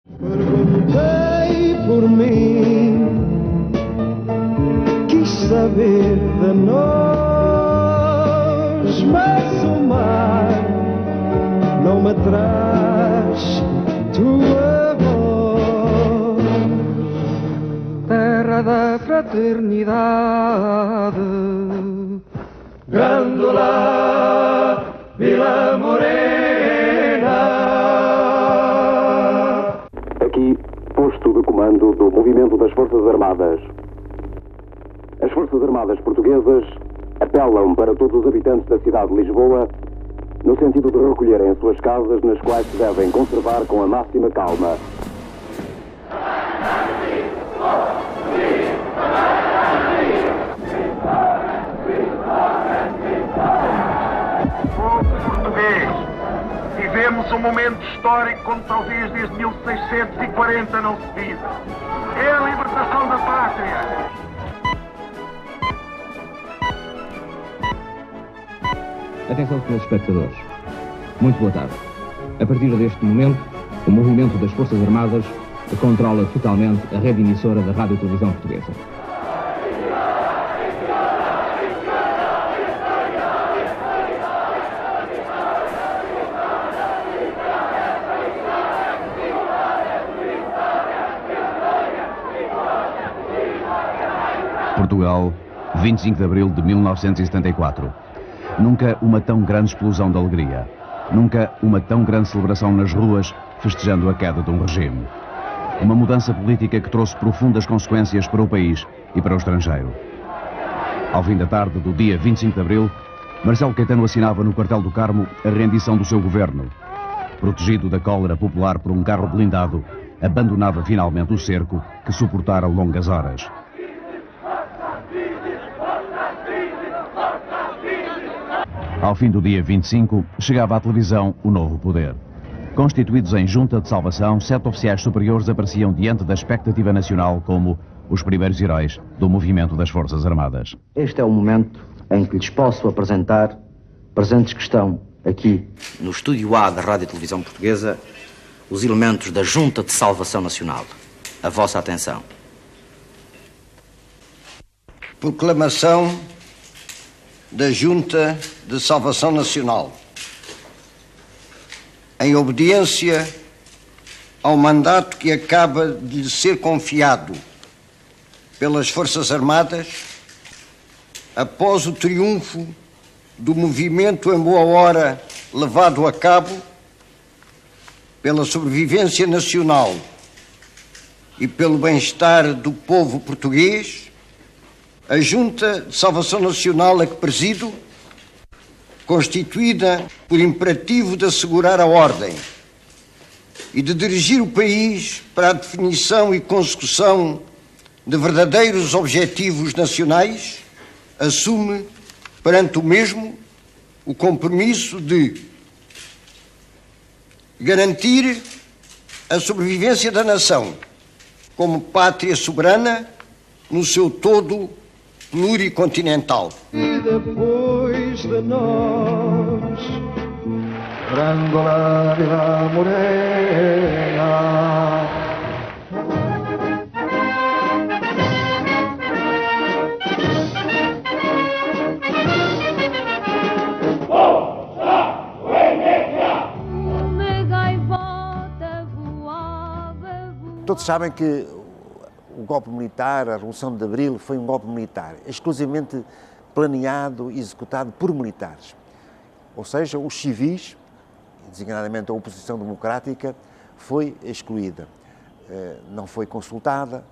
Perguntei por mim, quis saber de nós, mas o mar não me traz tua voz. Terra da fraternidade, Grândola, Vila Morena. Aqui, posto de comando do movimento das Forças Armadas. As Forças Armadas portuguesas apelam para todos os habitantes da cidade de Lisboa no sentido de recolherem as suas casas, nas quais se devem conservar com a máxima calma. Povo português, vivemos um momento histórico como talvez desde 1640 não se vive. É a libertação da pátria. Atenção, senhores espectadores. Muito boa tarde. A partir deste momento, o movimento das Forças Armadas controla totalmente a rede emissora da Rádio e Televisão Portuguesa. Portugal, 25 de abril de 1974. Nunca uma tão grande explosão de alegria. Nunca uma tão grande celebração nas ruas, festejando a queda de um regime. Uma mudança política que trouxe profundas consequências para o país e para o estrangeiro. Ao fim da tarde do dia 25 de abril, Marcelo Caetano assinava no Quartel do Carmo a rendição do seu governo. Protegido da cólera popular por um carro blindado, abandonava finalmente o cerco que suportara longas horas. Ao fim do dia 25, chegava à televisão o novo poder. Constituídos em junta de salvação, 7 oficiais superiores apareciam diante da expectativa nacional como os primeiros heróis do movimento das Forças Armadas. Este é o momento em que lhes posso apresentar presentes que estão aqui no Estúdio A da Rádio e Televisão Portuguesa, os elementos da Junta de Salvação Nacional. A vossa atenção. Proclamação da Junta de Salvação Nacional. Em obediência ao mandato que acaba de lhe ser confiado pelas Forças Armadas, após o triunfo do movimento em boa hora levado a cabo pela sobrevivência nacional e pelo bem-estar do povo português, a Junta de Salvação Nacional a que presido, constituída por imperativo de assegurar a ordem e de dirigir o país para a definição e consecução de verdadeiros objetivos nacionais, assume perante o mesmo o compromisso de garantir a sobrevivência da nação como pátria soberana no seu todo pluricontinental. E depois de nós, Grândola, Vila Morena. Todos sabem que o golpe militar, a Revolução de Abril, foi um golpe militar, exclusivamente planeado e executado por militares. Ou seja, os civis, designadamente a oposição democrática, foi excluída, não foi consultada.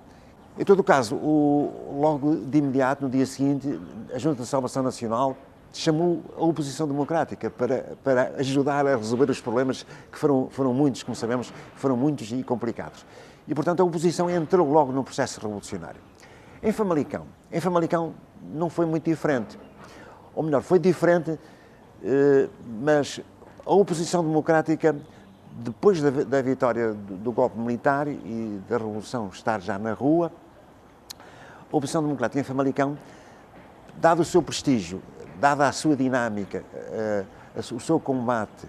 Em todo o caso, logo de imediato, no dia seguinte, a Junta de Salvação Nacional chamou a oposição democrática para ajudar a resolver os problemas que foram muitos, como sabemos, foram muitos e complicados. E, portanto, a oposição entrou logo no processo revolucionário. Em Famalicão não foi muito diferente. Ou melhor, foi diferente, mas a oposição democrática, depois da vitória do golpe militar e da revolução estar já na rua, a oposição democrática em Famalicão, dado o seu prestígio, dada a sua dinâmica, o seu combate,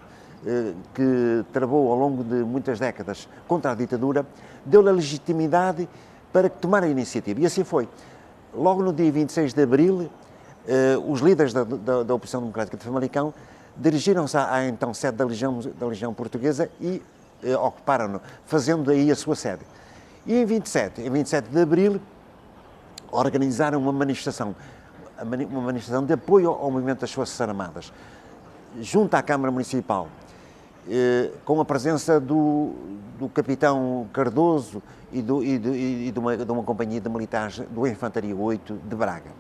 que travou ao longo de muitas décadas contra a ditadura, deu-lhe a legitimidade para tomar a iniciativa. E assim foi. Logo no dia 26 de abril, os líderes da oposição democrática de Famalicão dirigiram-se à então sede da Legião Portuguesa e ocuparam-no, fazendo aí a sua sede. E em 27 de abril, organizaram uma manifestação de apoio ao movimento das Forças Armadas, junto à Câmara Municipal, com a presença do capitão Cardoso e de uma companhia de militares do Infantaria 8 de Braga.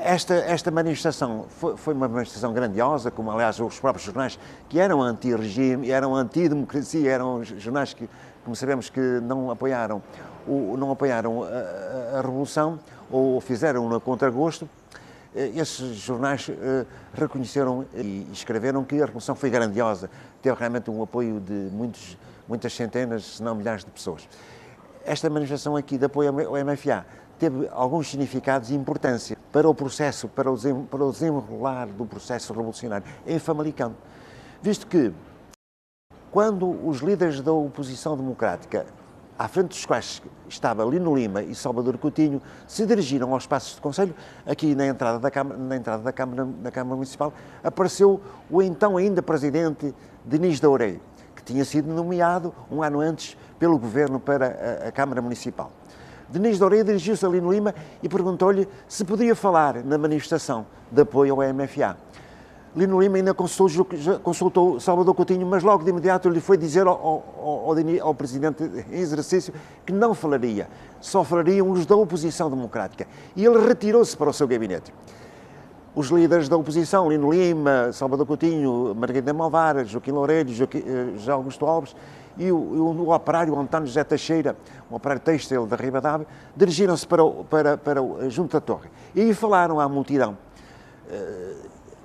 Esta manifestação foi uma manifestação grandiosa, como aliás os próprios jornais que eram anti-regime, eram anti-democracia, eram jornais que, como sabemos, que não apoiaram a Revolução ou fizeram-na a contragosto. Esses jornais reconheceram e escreveram que a Revolução foi grandiosa, teve realmente um apoio de muitas centenas, se não milhares de pessoas. Esta manifestação aqui de apoio ao MFA teve alguns significados e importância para o processo, para o desenrolar do processo revolucionário em Famalicão, visto que quando os líderes da oposição democrática, à frente dos quais estava Lino Lima e Salvador Coutinho, se dirigiram aos espaços de conselho, aqui na entrada da Câmara Municipal, apareceu o então ainda presidente Denis Douret, que tinha sido nomeado um ano antes pelo governo para a Câmara Municipal. Denis Douret dirigiu-se a Lino Lima e perguntou-lhe se podia falar na manifestação de apoio ao MFA. Lino Lima ainda consultou Salvador Coutinho, mas logo de imediato lhe foi dizer ao presidente em exercício que não falaria, só falariam os da oposição democrática. E ele retirou-se para o seu gabinete. Os líderes da oposição, Lino Lima, Salvador Coutinho, Margarida Malvar, Joaquim Loureiro, José Augusto Alves e o operário António José Teixeira, um operário têxtil da Ribadave, dirigiram-se junto à torre. E aí falaram à multidão.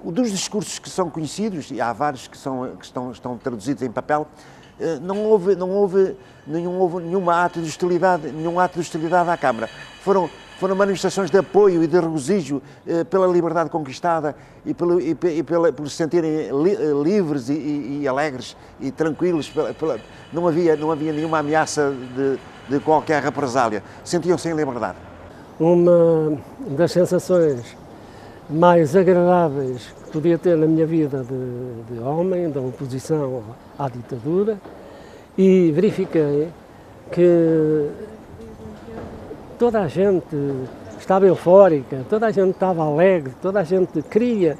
Dos discursos que são conhecidos, e há vários que estão traduzidos em papel, não houve nenhum ato de hostilidade à Câmara. Foram manifestações de apoio e de regozijo pela liberdade conquistada e por se sentirem livres e alegres e tranquilos. Não havia nenhuma ameaça de qualquer represália. Sentiam-se em liberdade. Uma das sensações mais agradáveis que podia ter na minha vida de homem, da oposição à ditadura, e verifiquei que toda a gente estava eufórica, toda a gente estava alegre, toda a gente queria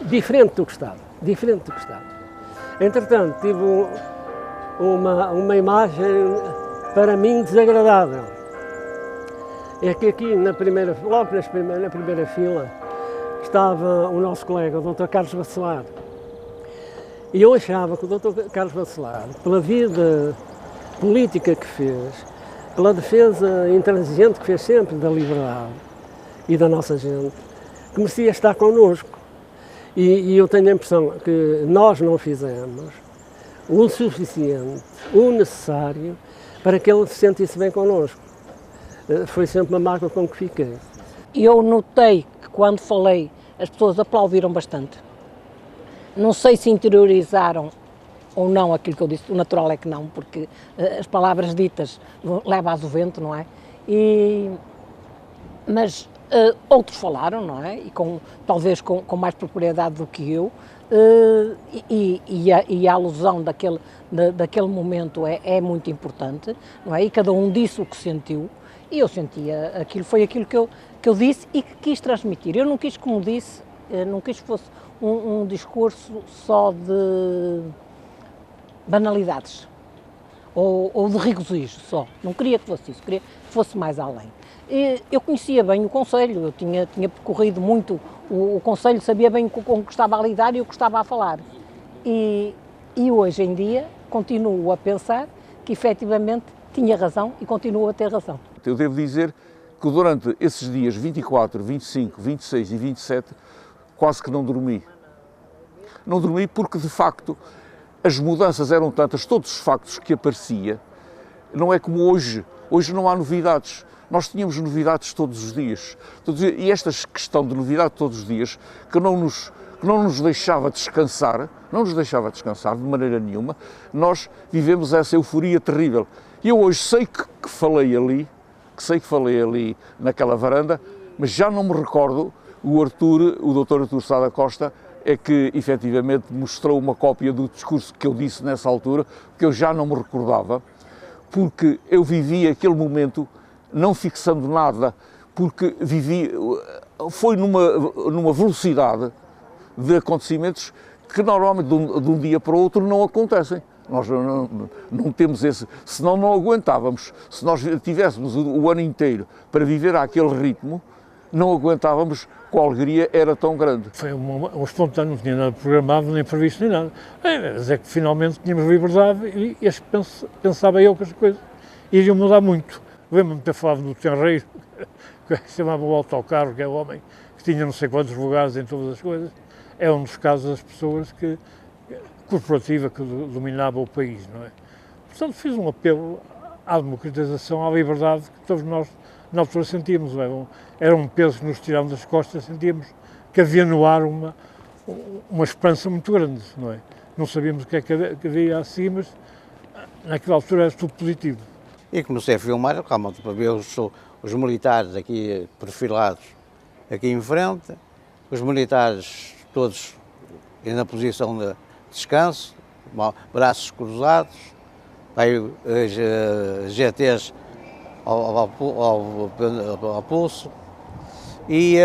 diferente do que estava. Entretanto, tive uma imagem para mim desagradável. É que aqui na primeira fila estava o nosso colega, o Dr. Carlos Bacelar. E eu achava que o Dr. Carlos Bacelar, pela vida política que fez, pela defesa intransigente que fez sempre da liberdade e da nossa gente, que merecia estar connosco. E eu tenho a impressão que nós não fizemos o suficiente, o necessário, para que ele se sentisse bem connosco. Foi sempre uma mágoa com que fiquei. Eu notei que quando falei as pessoas aplaudiram bastante. Não sei se interiorizaram ou não aquilo que eu disse, o natural é que não, porque as palavras ditas levam ao vento, não é? Mas outros falaram, não é? E talvez com mais propriedade do que eu, e a alusão daquele momento é muito importante, não é? E cada um disse o que sentiu. E eu sentia aquilo, foi aquilo que eu disse e que quis transmitir. Eu não quis, como disse, não quis que fosse um discurso só de banalidades ou de regozijo só. Não queria que fosse isso, queria que fosse mais além. Eu conhecia bem o Conselho, eu tinha percorrido muito o Conselho, sabia bem com o que estava a lidar e o que estava a falar. E hoje em dia continuo a pensar que efetivamente tinha razão e continuo a ter razão. Eu devo dizer que durante esses dias 24, 25, 26 e 27 quase que não dormi. Não dormi porque, de facto, as mudanças eram tantas, todos os factos que aparecia, não é como hoje. Hoje não há novidades. Nós tínhamos novidades todos os dias. E esta questão de novidade todos os dias, que que não nos deixava descansar, de maneira nenhuma, nós vivemos essa euforia terrível. E eu hoje sei que falei ali naquela varanda, mas já não me recordo, o Dr. Artur Sá da Costa, é que efetivamente mostrou uma cópia do discurso que eu disse nessa altura, que eu já não me recordava, porque eu vivi aquele momento não fixando nada, porque foi numa velocidade de acontecimentos que normalmente de um dia para o outro não acontecem. Nós não temos esse, senão não aguentávamos. Se nós tivéssemos o ano inteiro para viver àquele ritmo, não aguentávamos, com a alegria era tão grande. Foi um espontâneo, não tinha nada programado, nem previsto, nem nada. Mas é que finalmente tínhamos liberdade e pensava eu que as coisas iriam mudar muito. Lembro-me de ter falado no Tenreiro, que se chamava o autocarro, que é o homem que tinha não sei quantos lugares em todas as coisas. É um dos casos das pessoas corporativa que dominava o país, não é? Portanto, fiz um apelo à democratização, à liberdade que todos nós na altura sentíamos. Era um peso que nos tirávamos das costas, sentíamos que havia no ar uma esperança muito grande, não é? Não sabíamos o que é que havia assim, mas naquela altura era tudo positivo. E comecei a filmar, realmente, para ver os militares aqui perfilados aqui em frente, os militares todos na posição de descanso, braços cruzados, aí os GTs ao pulso e,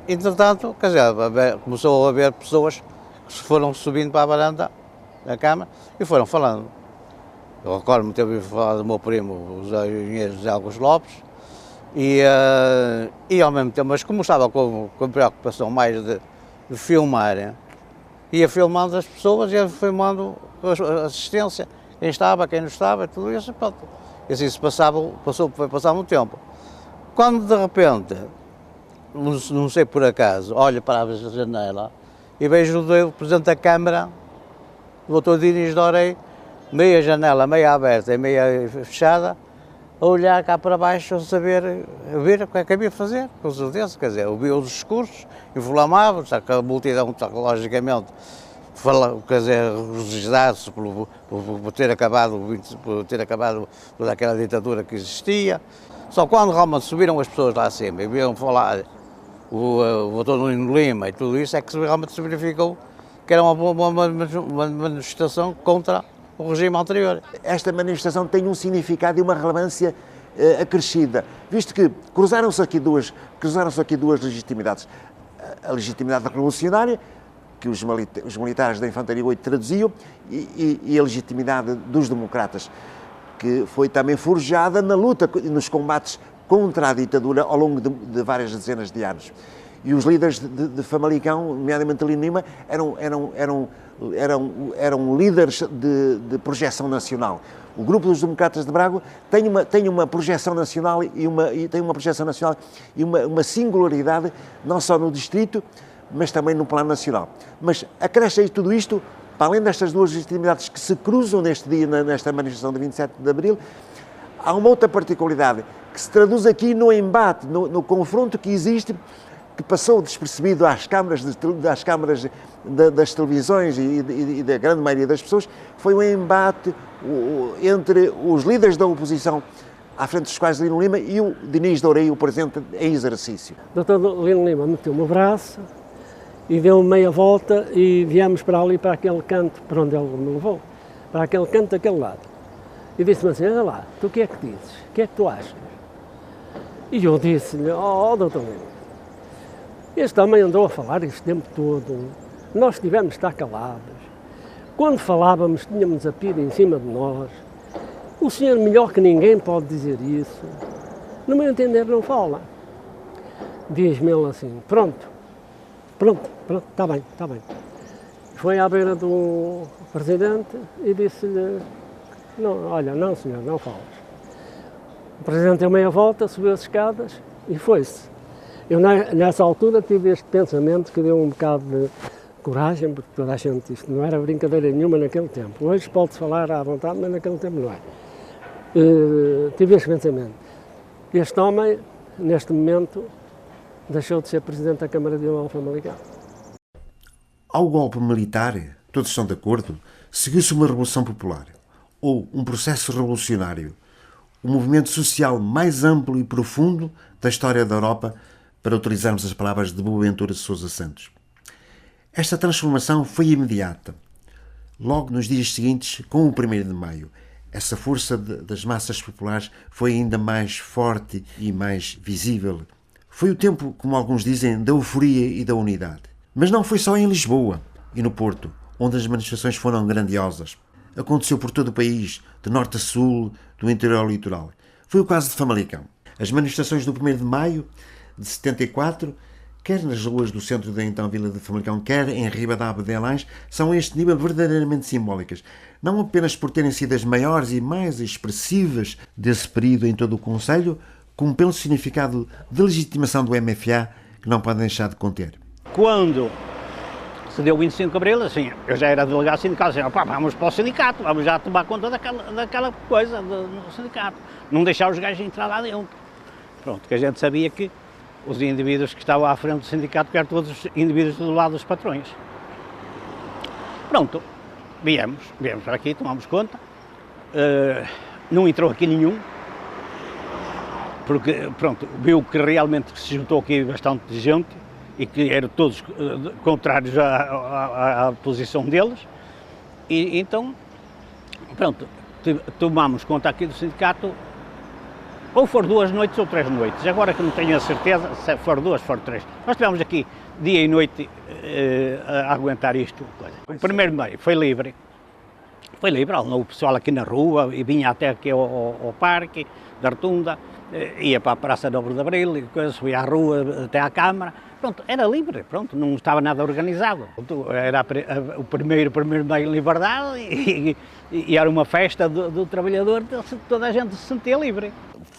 entretanto, quer dizer, começou a haver pessoas que se foram subindo para a varanda da Câmara e foram falando. Eu recordo-me ter ouvido falar do meu primo, o engenheiro José Augusto Lopes, e ao mesmo tempo, mas como estava com a preocupação mais de filmar, ia filmando as pessoas, ia filmando a assistência, quem estava, quem não estava, tudo isso, pronto. E assim se foi passando o tempo. Quando de repente, não sei por acaso, olho para a janela e vejo o Presidente da Câmara, o Dr. Dinis Dorei, meia janela, meia aberta e meia fechada, a olhar cá para baixo, a ver o que é que havia de fazer, com certeza, quer dizer, ouvia os discursos, inflamavam, a multidão, logicamente, quer dizer, registrados por ter acabado toda aquela ditadura que existia. Só quando realmente subiram as pessoas lá acima e viram falar o Dr. Nuno Lima e tudo isso, é que realmente se verificou que era uma manifestação contra o regime anterior. Esta manifestação tem um significado e uma relevância acrescida, visto que cruzaram-se aqui duas legitimidades. A legitimidade revolucionária, que os militares da Infantaria 8 traduziam, e a legitimidade dos democratas, que foi também forjada na luta e nos combates contra a ditadura ao longo de várias dezenas de anos. E os líderes de Famalicão, nomeadamente Lino Lima, eram líderes de projeção nacional. O grupo dos democratas de Braga tem uma projeção nacional e uma singularidade, não só no distrito, mas também no plano nacional. Mas acresce aí tudo isto, para além destas duas legitimidades que se cruzam neste dia, nesta manifestação de 27 de Abril, há uma outra particularidade que se traduz aqui no embate, no confronto que existe, que passou despercebido às câmaras das televisões e da grande maioria das pessoas, foi um embate entre os líderes da oposição, à frente dos quais Lino Lima e o Dinis Dorei, o presidente em exercício. O Dr. Lino Lima meteu-me o braço e deu-me meia volta e viemos para ali, para aquele canto, para onde ele me levou, para aquele canto daquele lado. E disse-me assim, olha lá, tu o que é que dizes? O que é que tu achas? E eu disse-lhe, doutor Lima, este homem andou a falar este tempo todo, nós tivemos de estar calados. Quando falávamos, tínhamos a pira em cima de nós. O senhor, melhor que ninguém, pode dizer isso. No meu entender, não fala. Diz-me ele assim, pronto, está bem. Foi à beira do presidente e disse-lhe, não senhor, não falas. O presidente deu meia volta, subiu as escadas e foi-se. Eu, nessa altura, tive este pensamento que deu um bocado de coragem, porque toda a gente, isto não era brincadeira nenhuma naquele tempo. Hoje pode-se falar à vontade, mas naquele tempo não é. Tive este pensamento. Este homem, neste momento, deixou de ser Presidente da Câmara de Famalicão. Ao golpe militar, todos estão de acordo, seguiu-se uma revolução popular, ou um processo revolucionário, o movimento social mais amplo e profundo da história da Europa, para utilizarmos as palavras de Boaventura de Sousa Santos. Esta transformação foi imediata. Logo nos dias seguintes, com o 1º de Maio, essa força das massas populares foi ainda mais forte e mais visível. Foi o tempo, como alguns dizem, da euforia e da unidade. Mas não foi só em Lisboa e no Porto, onde as manifestações foram grandiosas. Aconteceu por todo o país, de norte a sul, do interior ao litoral. Foi o caso de Famalicão. As manifestações do 1º de Maio de 74, quer nas ruas do centro da então Vila de Famalicão, quer em Ribadave de Elães, são a este nível verdadeiramente simbólicas. Não apenas por terem sido as maiores e mais expressivas desse período em todo o Conselho, como pelo significado de legitimação do MFA, que não podem deixar de conter. Quando se deu o 25 de Abril, assim, eu já era delegado sindical, assim, vamos para o sindicato, vamos já tomar conta daquela coisa do sindicato, não deixar os gajos entrar lá dentro. Pronto, que a gente sabia que os indivíduos que estavam à frente do sindicato, que eram todos os indivíduos do lado dos patrões. Pronto, viemos para aqui, tomamos conta, não entrou aqui nenhum, porque, pronto, viu que realmente se juntou aqui bastante gente e que eram todos contrários à posição deles, e então, pronto, tomámos conta aqui do sindicato. Ou for 2 noites ou 3 noites, agora que não tenho a certeza se for 2, for 3. Nós estivemos aqui dia e noite a aguentar isto. O 1º de Maio foi livre, o pessoal aqui na rua e vinha até aqui ao parque da Rotunda, ia para a Praça Nobre de Abril, e fui à rua até à Câmara. Pronto, era livre, pronto, não estava nada organizado. Era o primeiro de Maio em liberdade e era uma festa do trabalhador, toda a gente se sentia livre.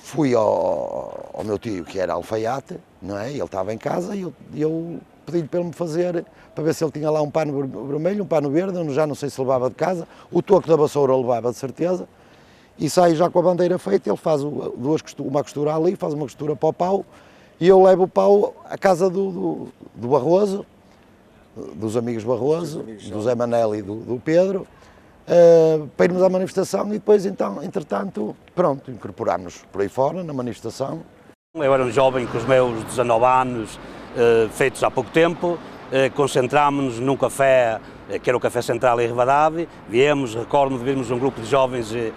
Fui ao meu tio, que era alfaiate, não é? Ele estava em casa e eu pedi-lhe para ele me fazer, para ver se ele tinha lá um pano vermelho, um pano verde, eu já não sei se levava de casa, o toco da vassoura eu levava de certeza, e saio já com a bandeira feita, ele faz uma costura ali, faz uma costura para o pau, e eu levo o pau à casa do Barroso, dos amigos Barroso, do Zé Manel e do Pedro, para irmos à manifestação e depois, então, entretanto, pronto, incorporámos-nos por aí fora, na manifestação. Eu era um jovem com os meus 19 anos, feitos há pouco tempo, concentrámos-nos num café, que era o Café Central em Ribadave, recordo-me de virmos um grupo de jovens de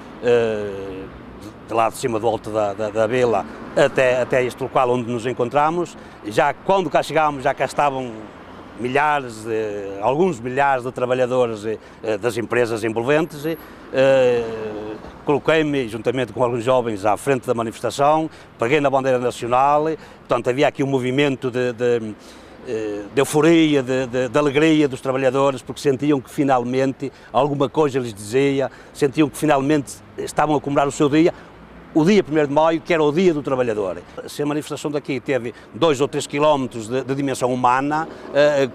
lá de cima do alto da vila até este local onde nos encontramos. Já quando cá chegámos, já cá estavam alguns milhares de trabalhadores das empresas envolventes. Coloquei-me, juntamente com alguns jovens, à frente da manifestação, peguei na bandeira nacional, portanto havia aqui um movimento de euforia, de alegria dos trabalhadores, porque sentiam que finalmente alguma coisa lhes dizia, sentiam que finalmente estavam a comemorar o seu dia, o dia 1º de Maio, que era o dia do trabalhador. Se a manifestação daqui teve 2 ou 3 quilómetros de dimensão humana,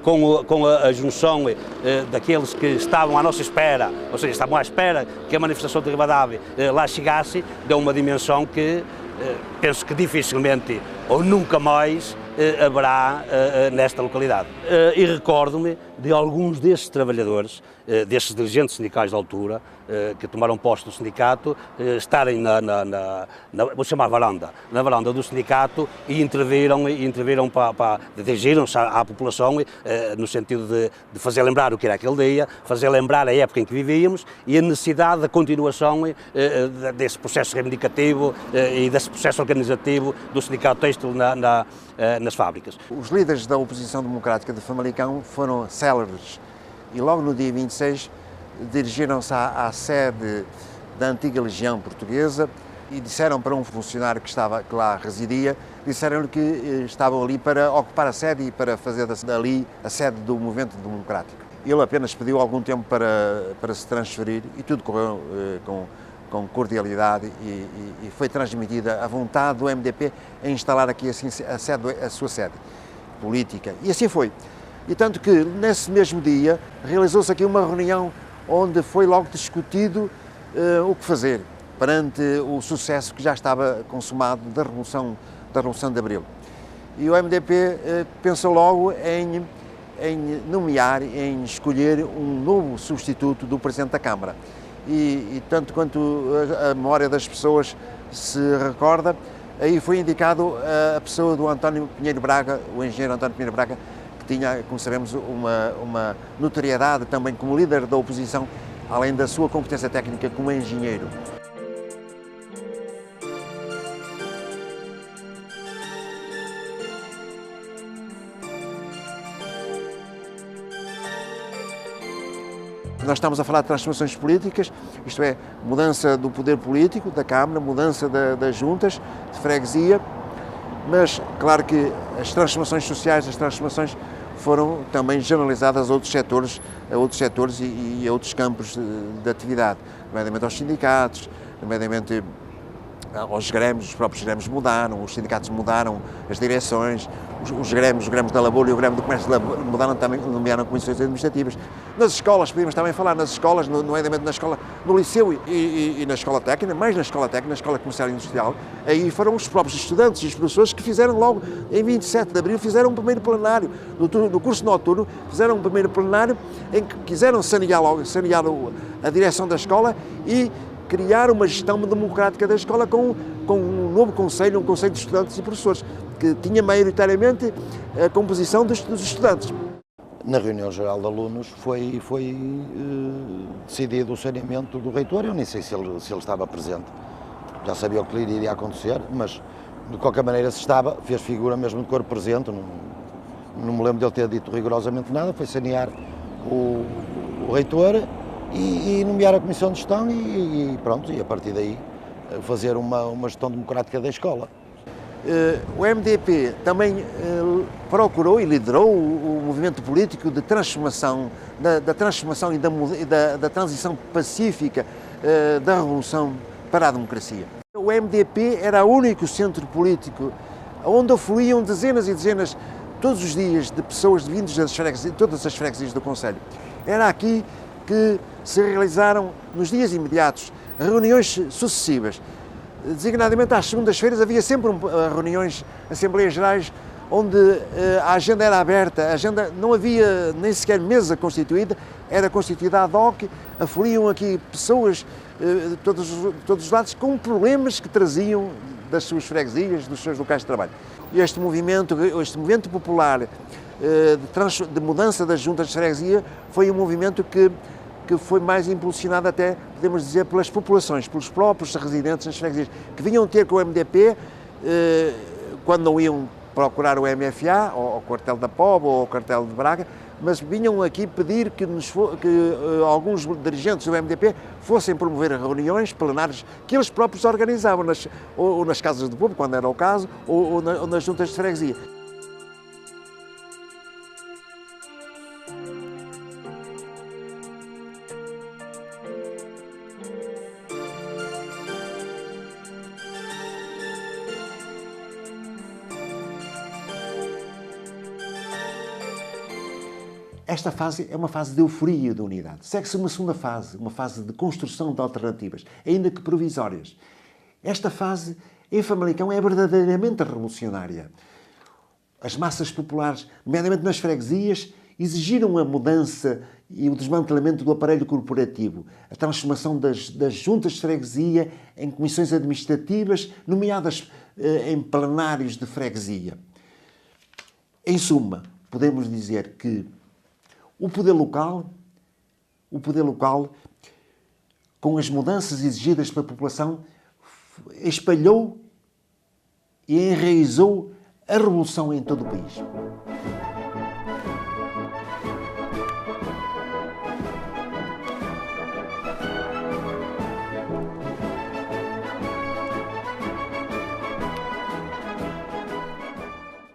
com a junção daqueles que estavam à nossa espera, ou seja, estavam à espera que a manifestação de Ribadave lá chegasse, deu uma dimensão que penso que dificilmente ou nunca mais haverá nesta localidade. E recordo-me de alguns destes trabalhadores, destes dirigentes sindicais da altura, que tomaram posto no sindicato, estarem vou chamar varanda, na varanda do sindicato e interviram dirigiram-se à população no sentido de fazer lembrar o que era aquele dia, fazer lembrar a época em que vivíamos e a necessidade da continuação desse processo reivindicativo e desse processo organizativo do sindicato têxtil nas fábricas. Os líderes da oposição democrática de Famalicão foram célebres e logo no dia 26 dirigiram-se à sede da antiga Legião Portuguesa e disseram para um funcionário que lá residia, disseram-lhe que estavam ali para ocupar a sede e para fazer dali a sede do movimento democrático. Ele apenas pediu algum tempo para se transferir e tudo correu com cordialidade e foi transmitida a vontade do MDP em instalar aqui assim, a sua sede política. E assim foi. E tanto que nesse mesmo dia realizou-se aqui uma reunião onde foi logo discutido o que fazer perante o sucesso que já estava consumado da Revolução de Abril. E o MDP pensou logo em em nomear, em escolher um novo substituto do Presidente da Câmara. E tanto quanto a memória das pessoas se recorda, aí foi indicado a pessoa do António Pinheiro Braga, o engenheiro António Pinheiro Braga, que tinha, como sabemos, uma notoriedade também como líder da oposição, além da sua competência técnica como engenheiro. Nós estamos a falar de transformações políticas, isto é, mudança do poder político, da Câmara, mudança das juntas de freguesia, mas claro que as transformações sociais, as transformações foram também generalizadas a outros setores e a outros campos de atividade, nomeadamente aos sindicatos, nomeadamente aos grêmios, os próprios grêmios mudaram, os sindicatos mudaram, as direções, os grêmios da Labor e o Grêmio do Comércio mudaram também, nomearam comissões administrativas. Nas escolas, podíamos também falar, nas escolas, nomeadamente na escola, no liceu e na escola técnica, mais na escola técnica, na escola comercial e industrial, aí foram os próprios estudantes e os professores que fizeram logo, em 27 de abril, fizeram um primeiro plenário, no curso noturno, fizeram um primeiro plenário em que quiseram sanear a direção da escola e criar uma gestão democrática da escola com um novo conselho, um conselho de estudantes e professores, que tinha maioritariamente a composição dos estudantes. Na reunião geral de alunos foi decidido o saneamento do reitor. Eu nem sei se ele estava presente, já sabia o que lhe iria acontecer, mas de qualquer maneira se estava, fez figura mesmo de corpo presente, não me lembro de ele ter dito rigorosamente nada, foi sanear o reitor e nomear a comissão de gestão e pronto, e a partir daí fazer uma gestão democrática da escola. O MDP também procurou e liderou o movimento político de transformação, da transformação e da transição pacífica da revolução para a democracia. O MDP era o único centro político onde afluíam dezenas e dezenas, todos os dias, de pessoas vindas das freguesias, todas as freguesias do concelho. Era aqui que se realizaram, nos dias imediatos, reuniões sucessivas. Designadamente às segundas-feiras havia sempre reuniões, assembleias gerais, onde a agenda era aberta, não havia nem sequer mesa constituída, era constituída ad hoc, afluíam aqui pessoas de todos os lados com problemas que traziam das suas freguesias, dos seus locais de trabalho. E este movimento popular de mudança das juntas de freguesia foi um movimento que foi mais impulsionado até, podemos dizer, pelas populações, pelos próprios residentes nas freguesias, que vinham ter com o MDP quando não iam procurar o MFA, ou o quartel da Póvoa, ou o quartel de Braga, mas vinham aqui pedir que alguns dirigentes do MDP fossem promover reuniões plenárias que eles próprios organizavam, ou nas casas de povo, quando era o caso, ou nas juntas de freguesia. Esta fase é uma fase de euforia da unidade. Segue-se uma segunda fase, uma fase de construção de alternativas, ainda que provisórias. Esta fase, em Famalicão, é verdadeiramente revolucionária. As massas populares, nomeadamente nas freguesias, exigiram a mudança e o desmantelamento do aparelho corporativo, a transformação das juntas de freguesia em comissões administrativas, nomeadas em plenários de freguesia. Em suma, podemos dizer que o poder local, com as mudanças exigidas pela população, espalhou e enraizou a revolução em todo o país.